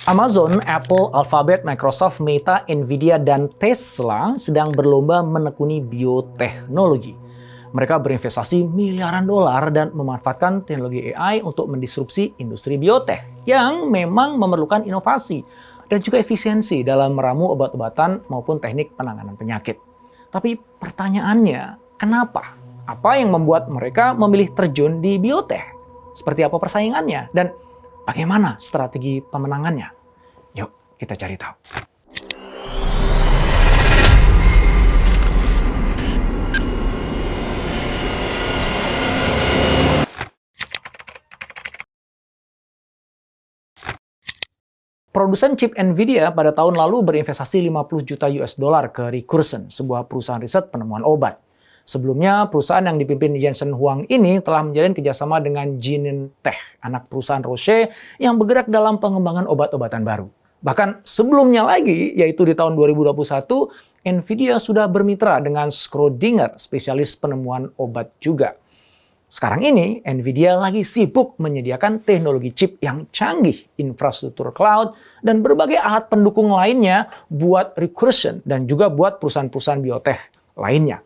Amazon, Apple, Alphabet, Microsoft, Meta, Nvidia, dan Tesla sedang berlomba menekuni bioteknologi. Mereka berinvestasi miliaran dolar dan memanfaatkan teknologi AI untuk mendisrupsi industri biotek yang memang memerlukan inovasi dan juga efisiensi dalam meramu obat-obatan maupun teknik penanganan penyakit. Tapi pertanyaannya, kenapa? Apa yang membuat mereka memilih terjun di biotek? Seperti apa persaingannya? Dan bagaimana strategi pemenangannya? Yuk, kita cari tahu. Produsen chip Nvidia pada tahun lalu berinvestasi 50 juta US dollar ke Recursion, sebuah perusahaan riset penemuan obat. Sebelumnya, perusahaan yang dipimpin Jensen Huang ini telah menjalin kerjasama dengan Genentech, anak perusahaan Roche yang bergerak dalam pengembangan obat-obatan baru. Bahkan sebelumnya lagi, yaitu di tahun 2021, Nvidia sudah bermitra dengan Schrödinger, spesialis penemuan obat juga. Sekarang ini, Nvidia lagi sibuk menyediakan teknologi chip yang canggih, infrastruktur cloud, dan berbagai alat pendukung lainnya buat Recursion dan juga buat perusahaan-perusahaan biotech lainnya.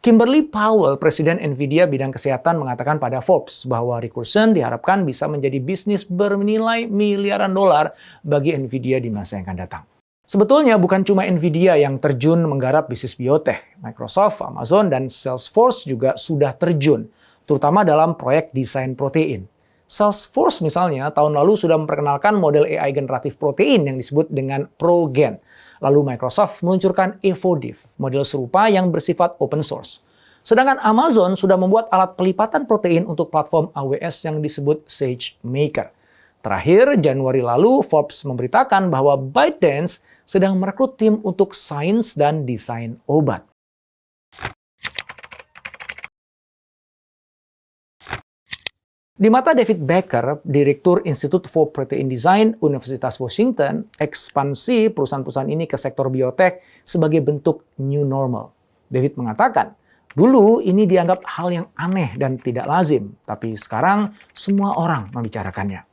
Kimberly Powell, Presiden Nvidia bidang kesehatan, mengatakan pada Forbes bahwa Recursion diharapkan bisa menjadi bisnis bernilai miliaran dolar bagi Nvidia di masa yang akan datang. Sebetulnya bukan cuma Nvidia yang terjun menggarap bisnis biotech. Microsoft, Amazon, dan Salesforce juga sudah terjun, terutama dalam proyek desain protein. Salesforce misalnya tahun lalu sudah memperkenalkan model AI generatif protein yang disebut dengan ProGen. Lalu Microsoft meluncurkan EvoDiff, model serupa yang bersifat open source. Sedangkan Amazon sudah membuat alat pelipatan protein untuk platform AWS yang disebut SageMaker. Terakhir, Januari lalu, Forbes memberitakan bahwa ByteDance sedang merekrut tim untuk sains dan desain obat. Di mata David Becker, Direktur Institute for Protein Design Universitas Washington, ekspansi perusahaan-perusahaan ini ke sektor biotek sebagai bentuk new normal. David mengatakan, dulu ini dianggap hal yang aneh dan tidak lazim, tapi sekarang semua orang membicarakannya.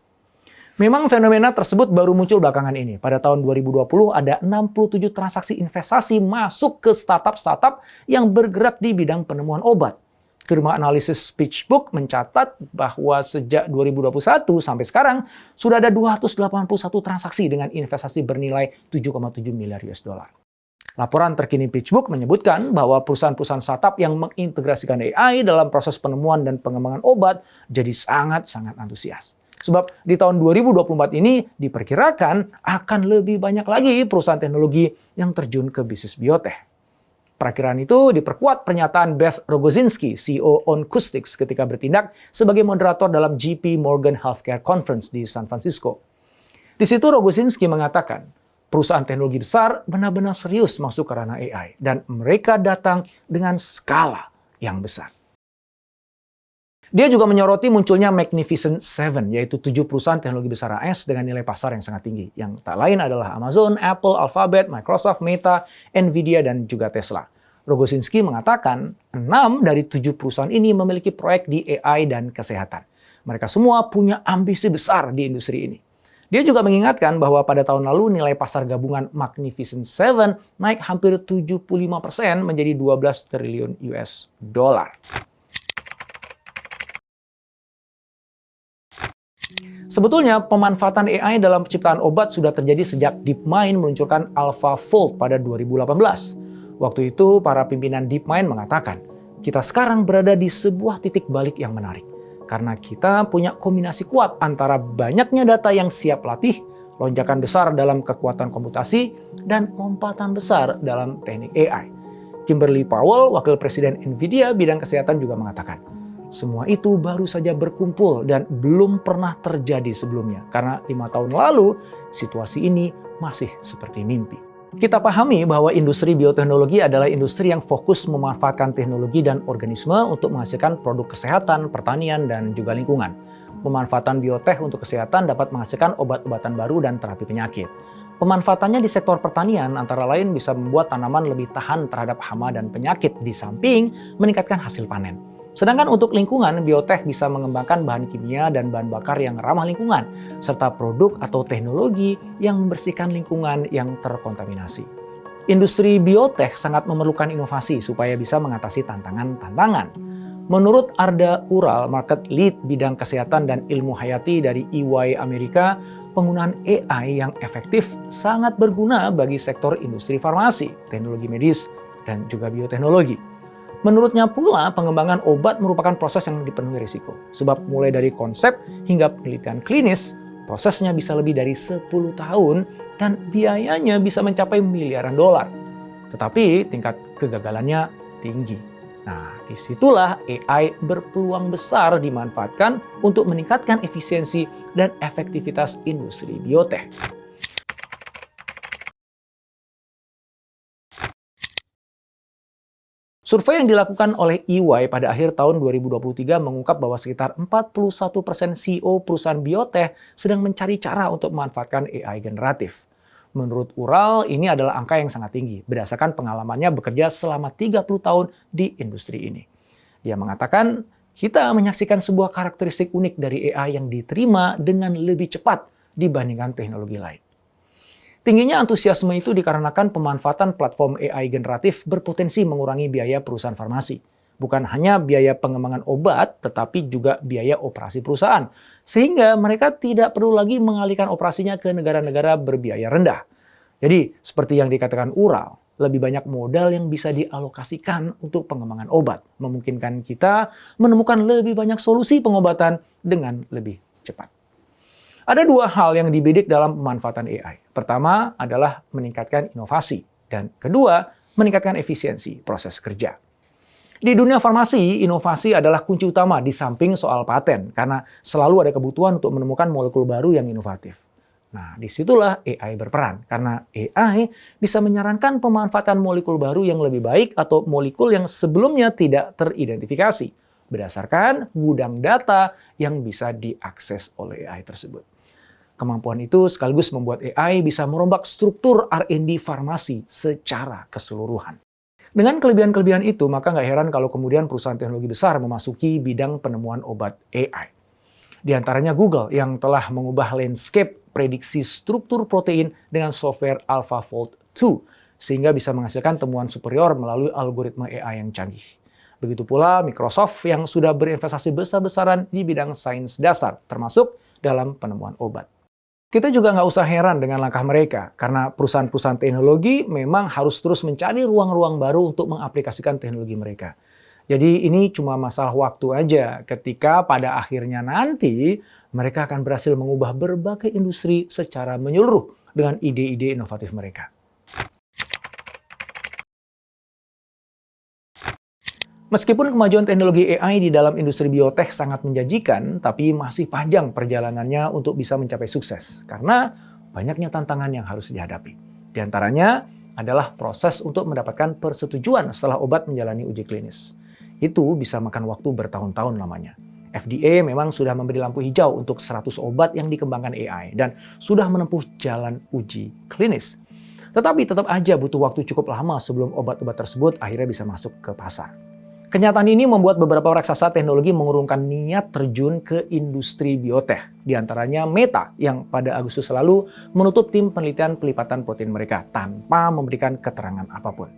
Memang fenomena tersebut baru muncul belakangan ini. Pada tahun 2020 ada 67 transaksi investasi masuk ke startup-startup yang bergerak di bidang penemuan obat. Firma analisis PitchBook mencatat bahwa sejak 2021 sampai sekarang sudah ada 281 transaksi dengan investasi bernilai 7,7 miliar US dollar. Laporan terkini PitchBook menyebutkan bahwa perusahaan-perusahaan startup yang mengintegrasikan AI dalam proses penemuan dan pengembangan obat jadi sangat-sangat antusias. Sebab di tahun 2024 ini diperkirakan akan lebih banyak lagi perusahaan teknologi yang terjun ke bisnis biotech. Perakiraan itu diperkuat pernyataan Beth Rogozhinsky, CEO OnCustics, ketika bertindak sebagai moderator dalam JP Morgan Healthcare Conference di San Francisco. Di situ Rogozhinsky mengatakan, perusahaan teknologi besar benar-benar serius masuk ke ranah AI, dan mereka datang dengan skala yang besar. Dia juga menyoroti munculnya Magnificent Seven, yaitu 7 perusahaan teknologi besar AS dengan nilai pasar yang sangat tinggi, yang tak lain adalah Amazon, Apple, Alphabet, Microsoft, Meta, Nvidia, dan juga Tesla. Rogozhinsky mengatakan 6 dari 7 perusahaan ini memiliki proyek di AI dan kesehatan. Mereka semua punya ambisi besar di industri ini. Dia juga mengingatkan bahwa pada tahun lalu nilai pasar gabungan Magnificent Seven naik hampir 75% menjadi 12 triliun US dollar. Sebetulnya, pemanfaatan AI dalam penciptaan obat sudah terjadi sejak DeepMind meluncurkan AlphaFold pada 2018. Waktu itu, para pimpinan DeepMind mengatakan, kita sekarang berada di sebuah titik balik yang menarik. Karena kita punya kombinasi kuat antara banyaknya data yang siap latih, lonjakan besar dalam kekuatan komputasi, dan lompatan besar dalam teknik AI. Kimberly Powell, Wakil Presiden Nvidia bidang kesehatan, juga mengatakan, semua itu baru saja berkumpul dan belum pernah terjadi sebelumnya. Karena 5 tahun lalu, situasi ini masih seperti mimpi. Kita pahami bahwa industri bioteknologi adalah industri yang fokus memanfaatkan teknologi dan organisme untuk menghasilkan produk kesehatan, pertanian, dan juga lingkungan. Pemanfaatan biotech untuk kesehatan dapat menghasilkan obat-obatan baru dan terapi penyakit. Pemanfaatannya di sektor pertanian antara lain bisa membuat tanaman lebih tahan terhadap hama dan penyakit, di samping meningkatkan hasil panen. Sedangkan untuk lingkungan, biotech bisa mengembangkan bahan kimia dan bahan bakar yang ramah lingkungan, serta produk atau teknologi yang membersihkan lingkungan yang terkontaminasi. Industri biotech sangat memerlukan inovasi supaya bisa mengatasi tantangan-tantangan. Menurut Arda Ural, market lead bidang kesehatan dan ilmu hayati dari EY Amerika, penggunaan AI yang efektif sangat berguna bagi sektor industri farmasi, teknologi medis, dan juga bioteknologi. Menurutnya pula, pengembangan obat merupakan proses yang dipenuhi risiko. Sebab mulai dari konsep hingga penelitian klinis, prosesnya bisa lebih dari 10 tahun dan biayanya bisa mencapai miliaran dolar. Tetapi tingkat kegagalannya tinggi. Nah, disitulah AI berpeluang besar dimanfaatkan untuk meningkatkan efisiensi dan efektivitas industri biotech. Survei yang dilakukan oleh EY pada akhir tahun 2023 mengungkap bahwa sekitar 41% CEO perusahaan biotech sedang mencari cara untuk memanfaatkan AI generatif. Menurut Ural, ini adalah angka yang sangat tinggi berdasarkan pengalamannya bekerja selama 30 tahun di industri ini. Dia mengatakan, kita menyaksikan sebuah karakteristik unik dari AI yang diterima dengan lebih cepat dibandingkan teknologi lain. Tingginya antusiasme itu dikarenakan pemanfaatan platform AI generatif berpotensi mengurangi biaya perusahaan farmasi. Bukan hanya biaya pengembangan obat, tetapi juga biaya operasi perusahaan. Sehingga mereka tidak perlu lagi mengalihkan operasinya ke negara-negara berbiaya rendah. Jadi, seperti yang dikatakan Ural, lebih banyak modal yang bisa dialokasikan untuk pengembangan obat. Memungkinkan kita menemukan lebih banyak solusi pengobatan dengan lebih cepat. Ada dua hal yang dibidik dalam pemanfaatan AI. Pertama adalah meningkatkan inovasi. Dan kedua, meningkatkan efisiensi proses kerja. Di dunia farmasi, inovasi adalah kunci utama di samping soal paten. Karena selalu ada kebutuhan untuk menemukan molekul baru yang inovatif. Nah, disitulah AI berperan. Karena AI bisa menyarankan pemanfaatan molekul baru yang lebih baik atau molekul yang sebelumnya tidak teridentifikasi. Berdasarkan gudang data yang bisa diakses oleh AI tersebut. Kemampuan itu sekaligus membuat AI bisa merombak struktur R&D farmasi secara keseluruhan. Dengan kelebihan-kelebihan itu, maka nggak heran kalau kemudian perusahaan teknologi besar memasuki bidang penemuan obat AI. Di antaranya Google yang telah mengubah landscape prediksi struktur protein dengan software AlphaFold 2, sehingga bisa menghasilkan temuan superior melalui algoritma AI yang canggih. Begitu pula Microsoft yang sudah berinvestasi besar-besaran di bidang sains dasar, termasuk dalam penemuan obat. Kita juga nggak usah heran dengan langkah mereka, karena perusahaan-perusahaan teknologi memang harus terus mencari ruang-ruang baru untuk mengaplikasikan teknologi mereka. Jadi ini cuma masalah waktu aja ketika pada akhirnya nanti mereka akan berhasil mengubah berbagai industri secara menyeluruh dengan ide-ide inovatif mereka. Meskipun kemajuan teknologi AI di dalam industri biotech sangat menjanjikan, tapi masih panjang perjalanannya untuk bisa mencapai sukses. Karena banyaknya tantangan yang harus dihadapi. Di antaranya adalah proses untuk mendapatkan persetujuan setelah obat menjalani uji klinis. Itu bisa makan waktu bertahun-tahun lamanya. FDA memang sudah memberi lampu hijau untuk 100 obat yang dikembangkan AI dan sudah menempuh jalan uji klinis. Tetapi tetap aja butuh waktu cukup lama sebelum obat-obat tersebut akhirnya bisa masuk ke pasar. Kenyataan ini membuat beberapa raksasa teknologi mengurungkan niat terjun ke industri biotech. Di antaranya Meta yang pada Agustus lalu menutup tim penelitian pelipatan protein mereka tanpa memberikan keterangan apapun.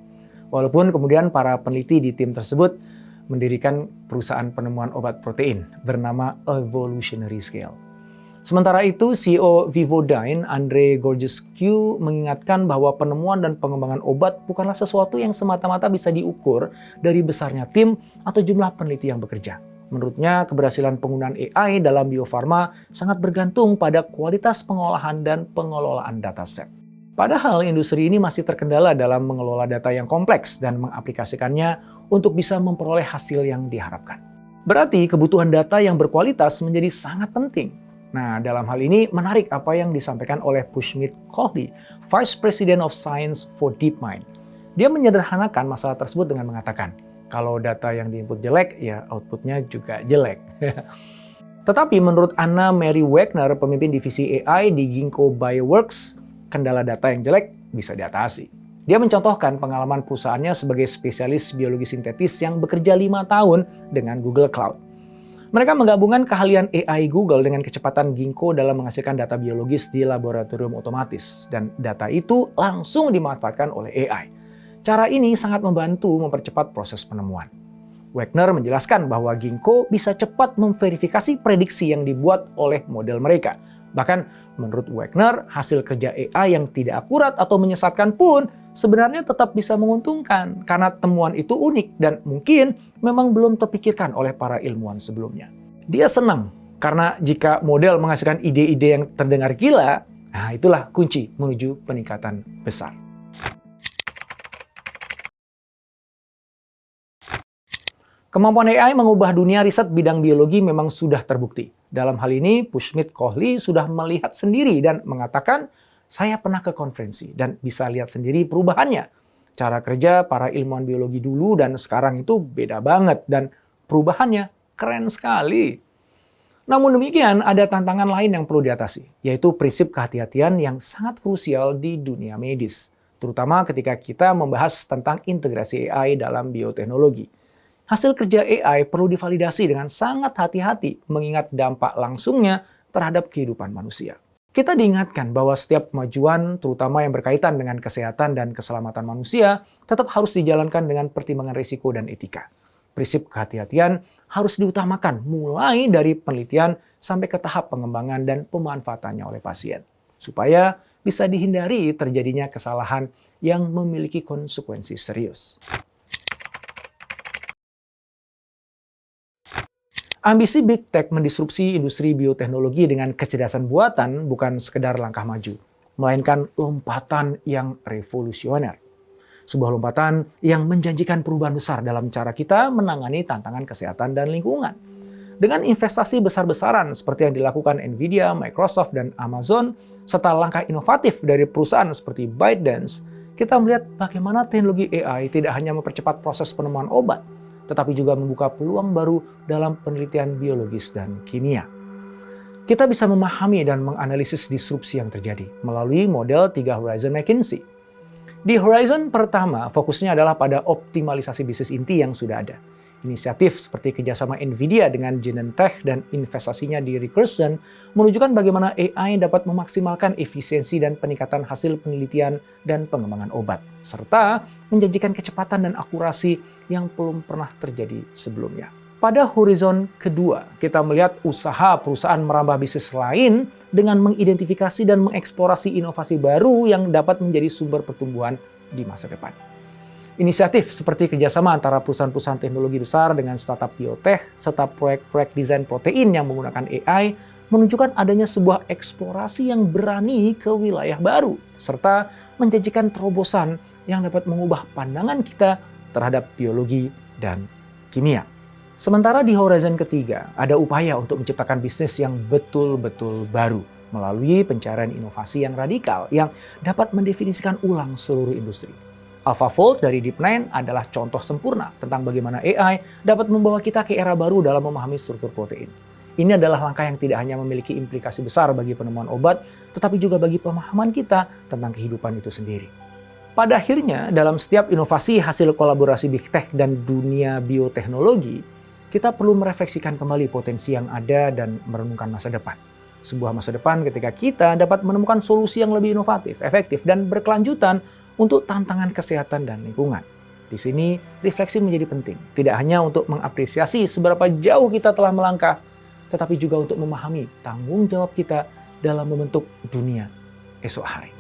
Walaupun kemudian para peneliti di tim tersebut mendirikan perusahaan penemuan obat protein bernama Evolutionary Scale. Sementara itu, CEO Vivodyne, Andrei Gorgescu, mengingatkan bahwa penemuan dan pengembangan obat bukanlah sesuatu yang semata-mata bisa diukur dari besarnya tim atau jumlah peneliti yang bekerja. Menurutnya, keberhasilan penggunaan AI dalam biofarma sangat bergantung pada kualitas pengolahan dan pengelolaan dataset. Padahal industri ini masih terkendala dalam mengelola data yang kompleks dan mengaplikasikannya untuk bisa memperoleh hasil yang diharapkan. Berarti kebutuhan data yang berkualitas menjadi sangat penting. Nah, dalam hal ini menarik apa yang disampaikan oleh Pushmit Kohli, Vice President of Science for DeepMind. Dia menyederhanakan masalah tersebut dengan mengatakan, kalau data yang diinput jelek, ya outputnya juga jelek. Tetapi menurut Anna Mary Wagner, pemimpin divisi AI di Ginkgo Bioworks, kendala data yang jelek bisa diatasi. Dia mencontohkan pengalaman perusahaannya sebagai spesialis biologi sintetis yang bekerja 5 tahun dengan Google Cloud. Mereka menggabungkan keahlian AI Google dengan kecepatan Ginkgo dalam menghasilkan data biologis di laboratorium otomatis. Dan data itu langsung dimanfaatkan oleh AI. Cara ini sangat membantu mempercepat proses penemuan. Wagner menjelaskan bahwa Ginkgo bisa cepat memverifikasi prediksi yang dibuat oleh model mereka. Bahkan menurut Wagner, hasil kerja AI yang tidak akurat atau menyesatkan pun sebenarnya tetap bisa menguntungkan karena temuan itu unik dan mungkin memang belum terpikirkan oleh para ilmuwan sebelumnya. Dia senang karena jika model menghasilkan ide-ide yang terdengar gila, nah itulah kunci menuju peningkatan besar. Kemampuan AI mengubah dunia riset bidang biologi memang sudah terbukti. Dalam hal ini, Pushmit-Cohley sudah melihat sendiri dan mengatakan, saya pernah ke konferensi dan bisa lihat sendiri perubahannya. Cara kerja para ilmuwan biologi dulu dan sekarang itu beda banget dan perubahannya keren sekali. Namun demikian, ada tantangan lain yang perlu diatasi, yaitu prinsip kehati-hatian yang sangat krusial di dunia medis, terutama ketika kita membahas tentang integrasi AI dalam bioteknologi. Hasil kerja AI perlu divalidasi dengan sangat hati-hati mengingat dampak langsungnya terhadap kehidupan manusia. Kita diingatkan bahwa setiap kemajuan, terutama yang berkaitan dengan kesehatan dan keselamatan manusia, tetap harus dijalankan dengan pertimbangan risiko dan etika. Prinsip kehati-hatian harus diutamakan mulai dari penelitian sampai ke tahap pengembangan dan pemanfaatannya oleh pasien, supaya bisa dihindari terjadinya kesalahan yang memiliki konsekuensi serius. Ambisi Big Tech mendisrupsi industri bioteknologi dengan kecerdasan buatan bukan sekedar langkah maju, melainkan lompatan yang revolusioner. Sebuah lompatan yang menjanjikan perubahan besar dalam cara kita menangani tantangan kesehatan dan lingkungan. Dengan investasi besar-besaran seperti yang dilakukan Nvidia, Microsoft, dan Amazon, serta langkah inovatif dari perusahaan seperti ByteDance, kita melihat bagaimana teknologi AI tidak hanya mempercepat proses penemuan obat, tetapi juga membuka peluang baru dalam penelitian biologis dan kimia. Kita bisa memahami dan menganalisis disrupsi yang terjadi melalui model 3 Horizon McKinsey. Di Horizon pertama, fokusnya adalah pada optimalisasi bisnis inti yang sudah ada. Inisiatif seperti kerjasama Nvidia dengan Genentech dan investasinya di Recursion menunjukkan bagaimana AI dapat memaksimalkan efisiensi dan peningkatan hasil penelitian dan pengembangan obat, serta menjanjikan kecepatan dan akurasi yang belum pernah terjadi sebelumnya. Pada horizon kedua, kita melihat usaha perusahaan merambah bisnis lain dengan mengidentifikasi dan mengeksplorasi inovasi baru yang dapat menjadi sumber pertumbuhan di masa depan. Inisiatif seperti kerjasama antara perusahaan-perusahaan teknologi besar dengan startup biotech, serta proyek-proyek desain protein yang menggunakan AI, menunjukkan adanya sebuah eksplorasi yang berani ke wilayah baru, serta menjanjikan terobosan yang dapat mengubah pandangan kita terhadap biologi dan kimia. Sementara di horizon ketiga, ada upaya untuk menciptakan bisnis yang betul-betul baru melalui pencarian inovasi yang radikal yang dapat mendefinisikan ulang seluruh industri. AlphaFold dari DeepMind adalah contoh sempurna tentang bagaimana AI dapat membawa kita ke era baru dalam memahami struktur protein. Ini adalah langkah yang tidak hanya memiliki implikasi besar bagi penemuan obat, tetapi juga bagi pemahaman kita tentang kehidupan itu sendiri. Pada akhirnya, dalam setiap inovasi hasil kolaborasi Big Tech dan dunia bioteknologi, kita perlu merefleksikan kembali potensi yang ada dan merenungkan masa depan. Sebuah masa depan ketika kita dapat menemukan solusi yang lebih inovatif, efektif, dan berkelanjutan untuk tantangan kesehatan dan lingkungan. Di sini, refleksi menjadi penting, tidak hanya untuk mengapresiasi seberapa jauh kita telah melangkah, tetapi juga untuk memahami tanggung jawab kita dalam membentuk dunia esok hari.